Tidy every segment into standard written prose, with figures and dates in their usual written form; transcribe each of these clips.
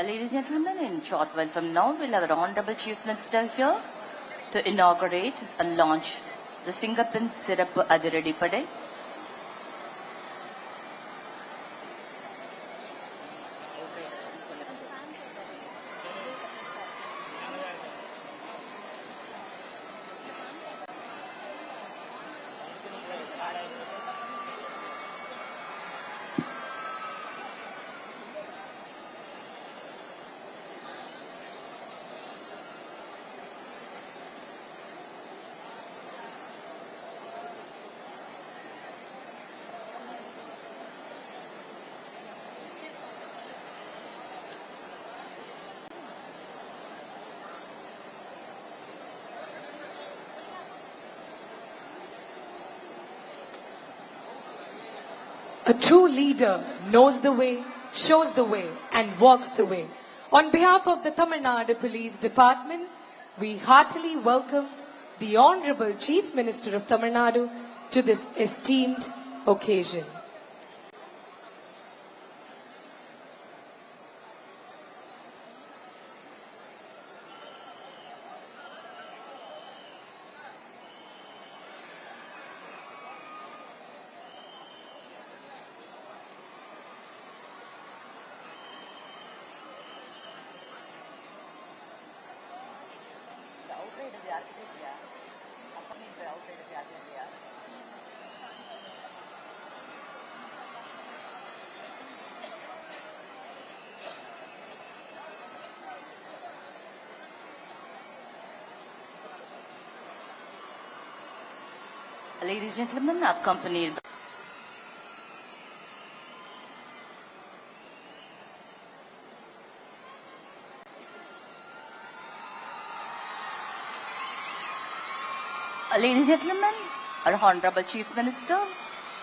Ladies and gentlemen, in short while from now, we'll have our Honorable Chief Minister here to inaugurate and launch the Singapin Sirappu Adiradipadai. A true leader knows the way, shows the way, and walks the way. On behalf of the Tamil Nadu Police Department, we heartily welcome the Honorable Chief Minister of Tamil Nadu to this esteemed occasion. Ladies and gentlemen, accompanied Ladies and gentlemen, our Honorable Chief Minister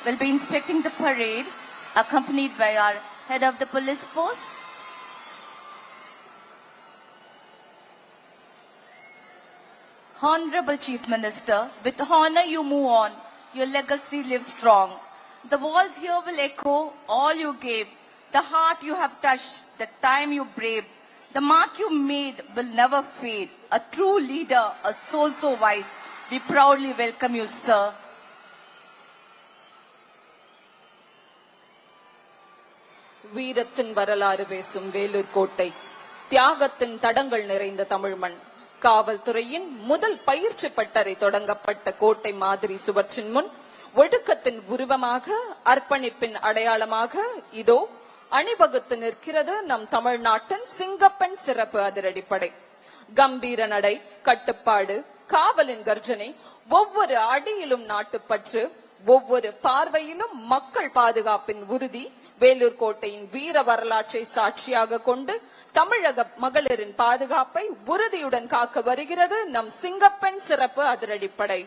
will be inspecting the parade accompanied by our Head of the Police Force, Honorable Chief Minister, with honor you move on, your legacy lives strong. The walls here will echo all you gave, the heart you have touched, the time you braved, the mark you made will never fade. A true leader, a soul so wise, we proudly welcome you, sir. வீரத்தின் வரலாறு பேசும் வேலூர் கோட்டை, தியாகத்தின் தடங்கள் நிறைந்த தமிழ்மண், காவல்துறையின் முதல் பயிற்சி பட்டறை தொடங்கப்பட்ட கோட்டை மாதிரி சுவற்றின் முன் ஒழுக்கத்தின் உருவமாக, அர்ப்பணிப்பின் அடையாளமாக இதோ அணிவகுத்து நிற்கிறது நம் தமிழ்நாட்டின் சிங்கப்பெண் சிறப்பு அதிரடிப்படை. கம்பீர நடை, கட்டுப்பாடு, காவலின் கர்ஜனை, ஒவ்வொரு அடியிலும் நாட்டுப்பற்று, ஒவ்வொரு பார்வையிலும் மக்கள் பாதுகாப்பின் உறுதி, வேலூர் கோட்டையின் வீர வரலாற்றை சாட்சியாக கொண்டு தமிழக மகளிரின் பாதுகாப்பை உறுதியுடன் காக்க வருகிறது நம் சிங்கப்பெண் சிறப்பு அதிரடிப்படை.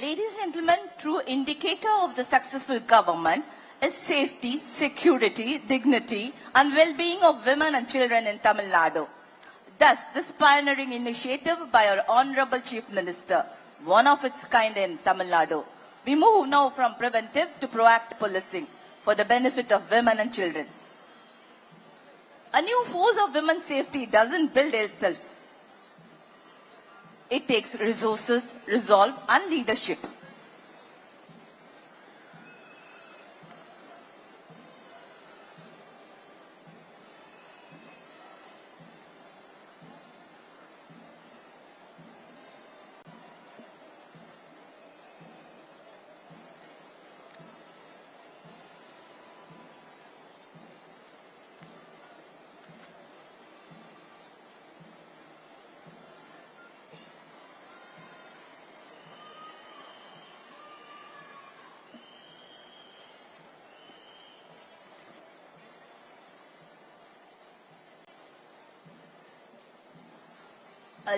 Ladies and gentlemen, true indicator of the successful government is safety, security, dignity and well-being of women and children in Tamil Nadu. Thus, this pioneering initiative by our Honorable Chief Minister, one of its kind in Tamil Nadu. We move now from preventive to proactive policing for the benefit of women and children. A new force of women's safety doesn't build itself. It takes resources, resolve and leadership.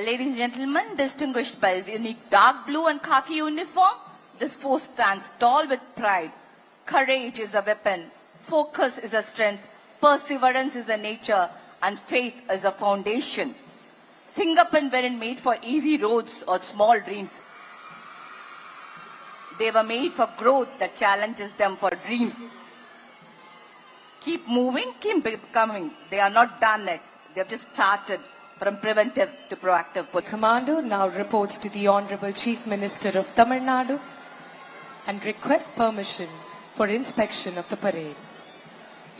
Ladies and gentlemen, distinguished by his unique dark blue and khaki uniform, this force stands tall with pride. Courage is a weapon, focus is a strength, perseverance is a nature, and faith is a foundation. Singapore weren't made for easy roads or small dreams. They were made for growth that challenges them for dreams. Keep moving, keep becoming. They are not done yet. They have just started from preventive to proactive. Commando now reports to the Honorable Chief Minister of Tamil Nadu and requests permission for inspection of the parade.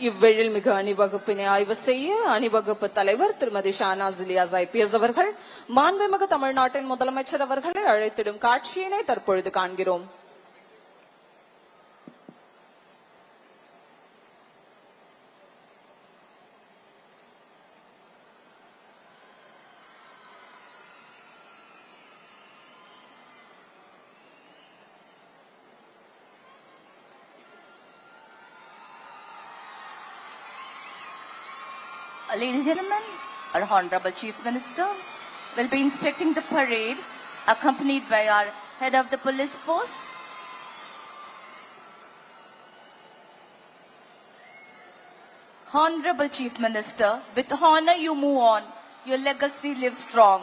இவ்வெழில்மிகு அணிவகுப்பினை ஆய்வு செய்ய அணிவகுப்பு தலைவர் திருமதி Shahnaz Ilyas IPS அவர்கள் மாண்புமிகு தமிழ்நாட்டின் முதலமைச்சர் அவர்களை அழைத்திடும் காட்சியினை தற்பொழுது காண்கிறோம். Ladies and gentlemen, our Honorable Chief Minister will be inspecting the parade accompanied by our head of the police force. Honorable Chief Minister, with honor you move on, your legacy lives strong.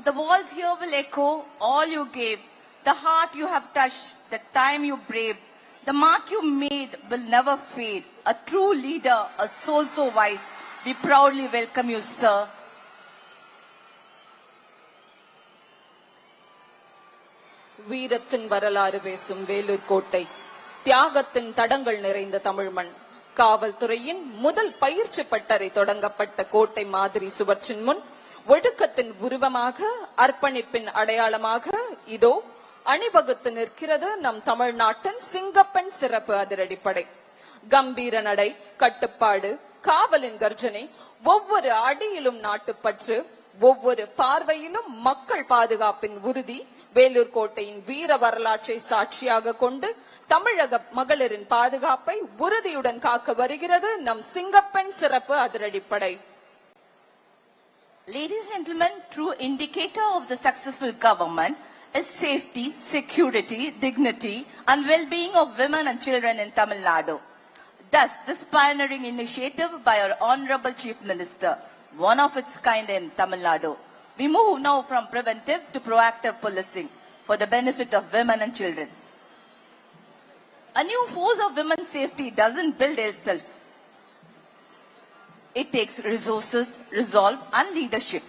The walls here will echo all you gave, the heart you have touched, the time you braved, the mark you made will never fade. A true leader, a soul so wise, we proudly welcome you, sir. வீரத்தின் வரலாறு பேசும் வேலூர் கோட்டை, தியாகத்தின் தடங்கள் நிறைந்த தமிழ்மண், காவல்துறையின் முதல் பயிற்சி பட்டறை தொடங்கப்பட்ட கோட்டை மாதிரி சுவற்றின் முன் ஒழுக்கத்தின் உருவமாக, அர்ப்பணிப்பின் அடையாளமாக இதோ அணிவகுத்து நிற்கிறது நம் தமிழ்நாட்டின் சிங்கப்பெண் சிறப்பு அதிரடிப்படை. கம்பீர நடை, கட்டுப்பாடு, காவலின் கர்ஜனை, ஒவ்வொரு அடியிலும் நாட்டுப்பற்று, ஒவ்வொரு பார்வையிலும் மக்கள் பாதுகாப்பின் உறுதி வேலூர் கோட்டையின் வீர வரலாற்றை சாட்சியாக கொண்டு தமிழக மகளிரின் பாதுகாப்பை உறுதியுடன் காக்க வருகிறது நம் சிங்கப்பெண் சிறப்பு அதிரடிப்படை. Ladies and gentlemen, true indicator of the successful government is safety, security, dignity and well-being of women and children in Tamil Nadu. Thus, this pioneering initiative by our Honorable Chief Minister, one of its kind in Tamil Nadu. We move now from preventive to proactive policing for the benefit of women and children. A new force of women's safety doesn't build itself. It takes resources, resolve and leadership.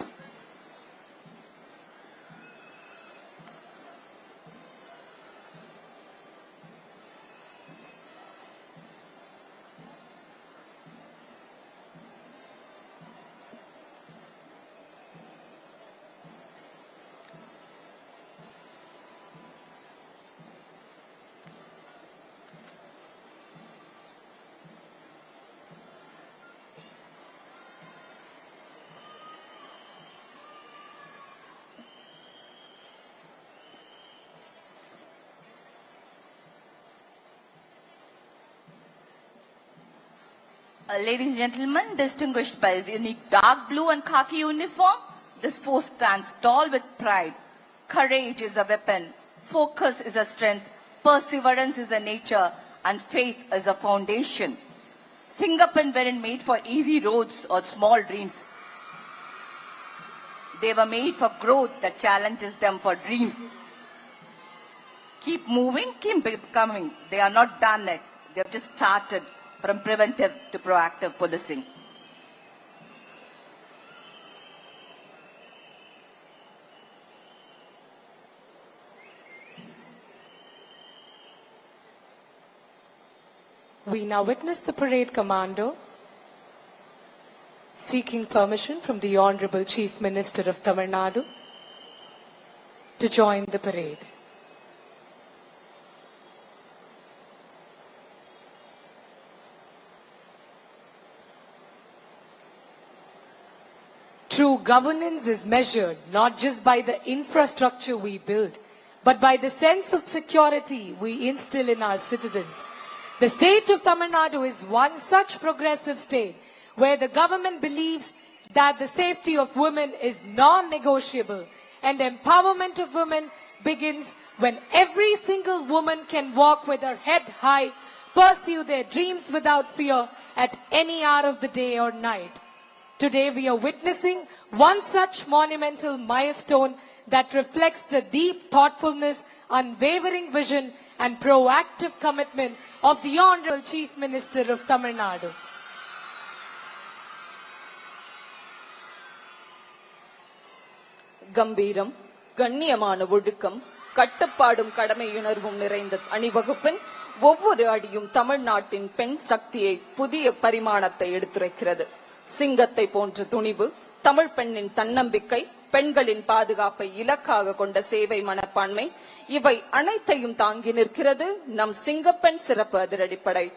Ladies and gentlemen, distinguished by its unique dark blue and khaki uniform, this force stands tall with pride. Courage is a weapon, focus is a strength, perseverance is a nature, and faith is a foundation. Singapan weren't made for easy roads or small dreams. They were made for growth that challenges them for dreams. Keep moving, keep becoming. They are not done yet. They have just started from preventive to proactive policing. We now witness the parade commando seeking permission from the Honorable Chief Minister of Tamil Nadu to join the parade. True governance is measured not just by the infrastructure we build, but by the sense of security we instill in our citizens. The state of Tamil Nadu is one such progressive state where the government believes that the safety of women is non-negotiable and empowerment of women begins when every single woman can walk with her head high, pursue their dreams without fear at any hour of the day or night. Today we are witnessing one such monumental milestone that reflects the deep thoughtfulness, unwavering vision and proactive commitment of the Honorable Chief Minister of Tamil Nadu. கம்பீரம், கண்ணியமான ஒழுக்கம், கட்டுப்பாடும் கடமையுணர்வும் நிறைந்த அணிவகுப்பின் ஒவ்வொரு அடியும் தமிழ்நாட்டின் பெண் சக்தியை புதிய பரிமாணத்தை எடுத்துரைக்கிறது. சிங்கத்தை போன்ற துணிவு, தமிழ் பெண்ணின் தன்னம்பிக்கை, பெண்களின் பாதுகாப்பை இலக்காக கொண்ட சேவை மனப்பான்மை, இவை அனைத்தையும் தாங்கி நிற்கிறது நம் சிங்கப்பெண் சிறப்பு அதிரடிப்படை.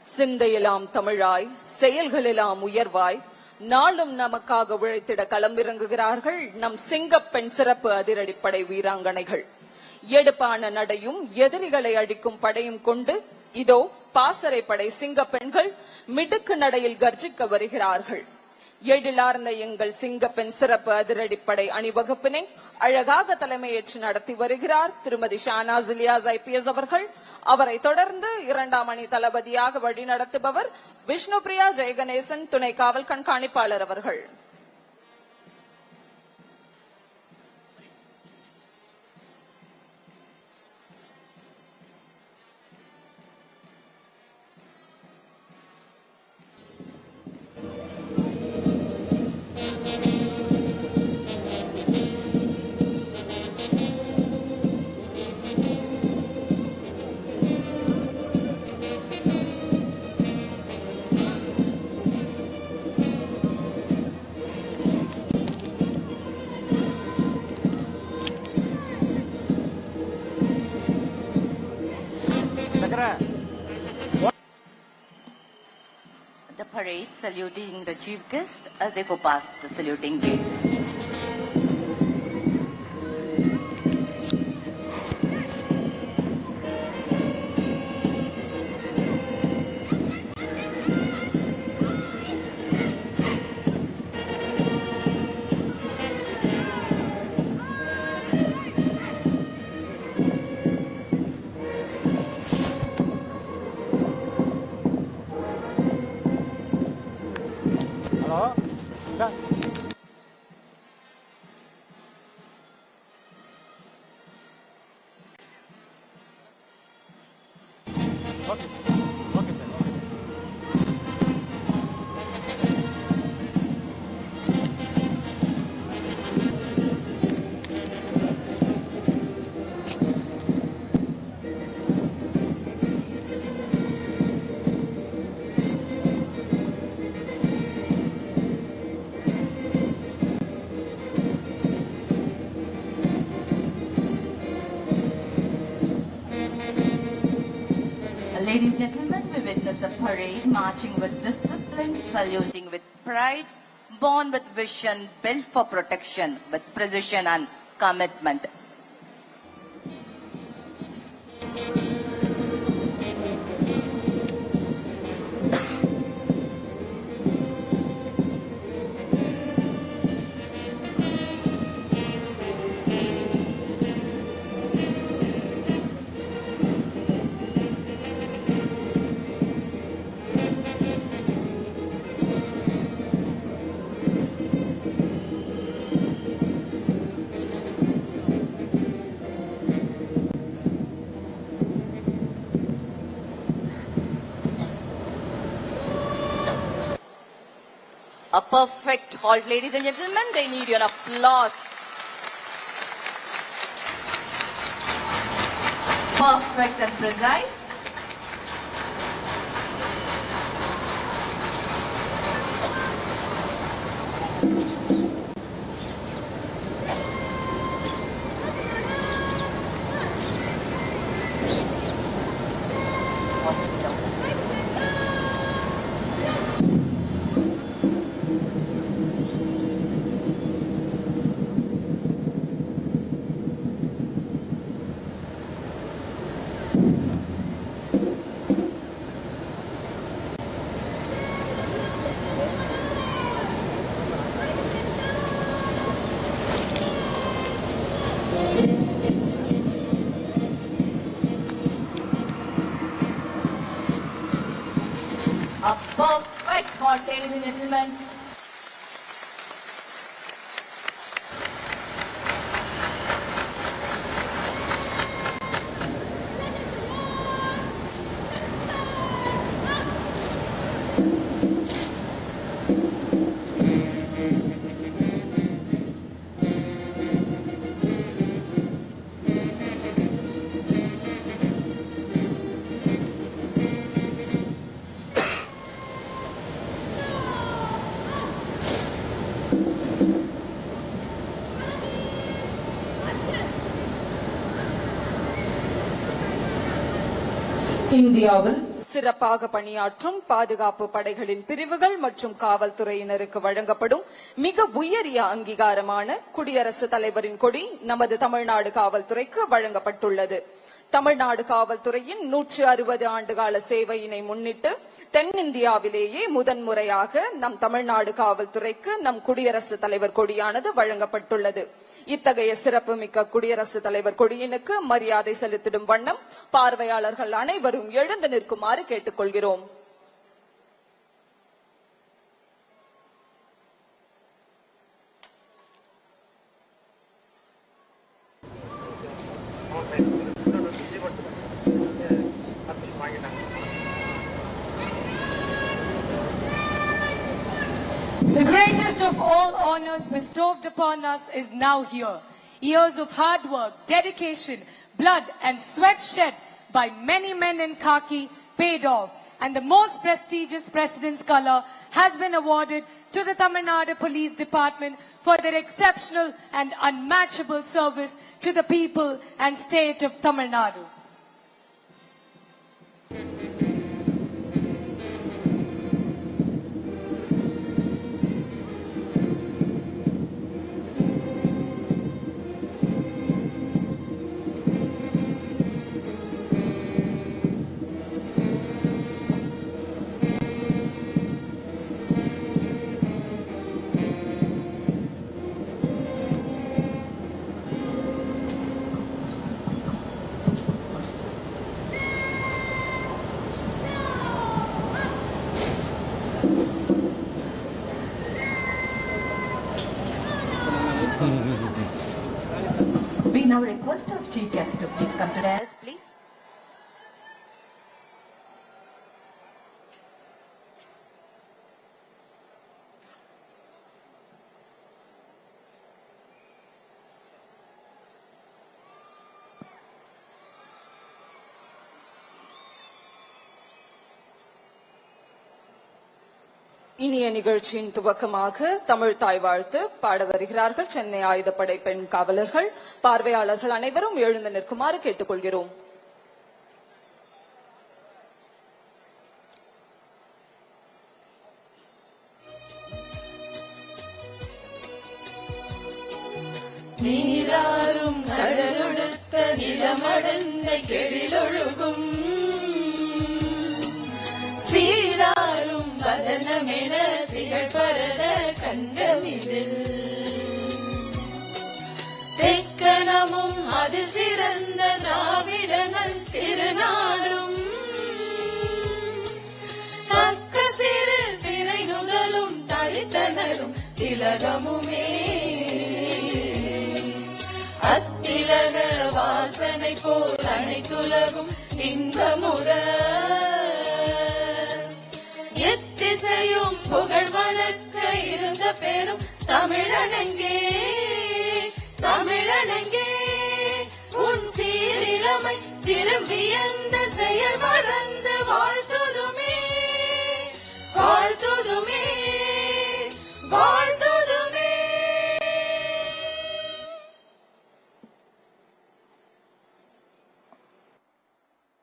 சிந்தையெல்லாம் தமிழாய், செயல்களெல்லாம் உயர்வாய், நாளும் நமக்காக உழைத்திட களமிறங்குகிறார்கள் நம் சிங்கப்பெண் சிறப்பு அதிரடிப்படை வீராங்கனைகள். எடுப்பான நடையும் எதிரிகளை அடிக்கும் படையும் கொண்டு இதோ பாசறை படை சிங்கப்பெண்கள் மிடுக்கு நடையில் கர்ஜிக்க வருகிறார்கள். எழிலார்ந்த எங்கள் சிங்கப்பெண் சிறப்பு அதிரடிப்படை அணிவகுப்பினை அழகாக தலைமையேற்று நடத்தி வருகிறார் திருமதி ஷானாஸ் இலியாஸ் IPS அவர்கள். அவரை தொடர்ந்து 2ஆம் அணி தளபதியாக வழிநடத்துபவர் விஷ்ணுபிரியா ஜெயகணேசன் துணை காவல் கண்காணிப்பாளர் அவர்கள். The parade saluting the chief guest as they go past the saluting base. Ladies and gentlemen, we witness the parade marching with discipline, saluting with pride, born with vision, built for protection, with precision and commitment. A perfect halt, ladies and gentlemen. They need your applause. Perfect and precise. ladies and gentlemen. இந்தியாவில் சிறப்பாக பணியாற்றும் பாதுகாப்பு படைகளின் பிரிவுகள் மற்றும் காவல்துறையினருக்கு வழங்கப்படும் மிக உயரிய அங்கீகாரமான குடியரசுத் தலைவரின் கொடி நமது தமிழ்நாடு காவல்துறைக்கு வழங்கப்பட்டுள்ளது. தமிழ்நாடு காவல்துறையின் 160 ஆண்டுகால சேவையினை முன்னிட்டு தென்னிந்தியாவிலேயே முதன்முறையாக நம் தமிழ்நாடு காவல்துறைக்கு நம் குடியரசுத் தலைவர் கொடியானது வழங்கப்பட்டுள்ளது. இத்தகைய சிறப்புமிக்க குடியரசுத் தலைவர் கொடியினுக்கு மரியாதை செலுத்திடும் வண்ணம் பார்வையாளர்கள் அனைவரும் எழுந்து நிற்குமாறு கேட்டுக்கொள்கிறோம். The greatest of all honors bestowed upon us is now here. Years of hard work, dedication, blood and sweat shed by many men in khaki paid off, and the most prestigious President's Color has been awarded to the Tamil Nadu Police Department for their exceptional and unmatchable service to the people and state of Tamil Nadu. We now request our chief guest to please come to the dais, please. இனிய நிகழ்ச்சியின் துவக்கமாக தமிழ் தாய் வாழ்த்து பாட வருகிறார்கள் சென்னை ஆயுதப்படை பெண் காவலர்கள். பார்வையாளர்கள் அனைவரும் எழுந்து நிற்குமாறு கேட்டுக்கொள்கிறோம். நீராறும் கடலொடுத்த நிலமடந்த கெழிலொழுகும் சீராரும் வதனமென திகழ்பரத கண்டமிதில் தெக்கணமும் அது சிறந்த திராவிடனல் திருநாடும் தக்க சிறு திரை நுதலும் தரித்தனரும் திலகமுமே அத்திலக வாசனை போல் அனைத்துலகும் இன்பமுற எத்திசையும் புகழ் வழக்க இருந்த பெரும் தமிழனங்கே தமிழனங்கே உன் சீரிழமை திரும்பி அந்த செயல் மறந்து வாழ்த்துதுமே வாழ்த்துதுமே வாழ்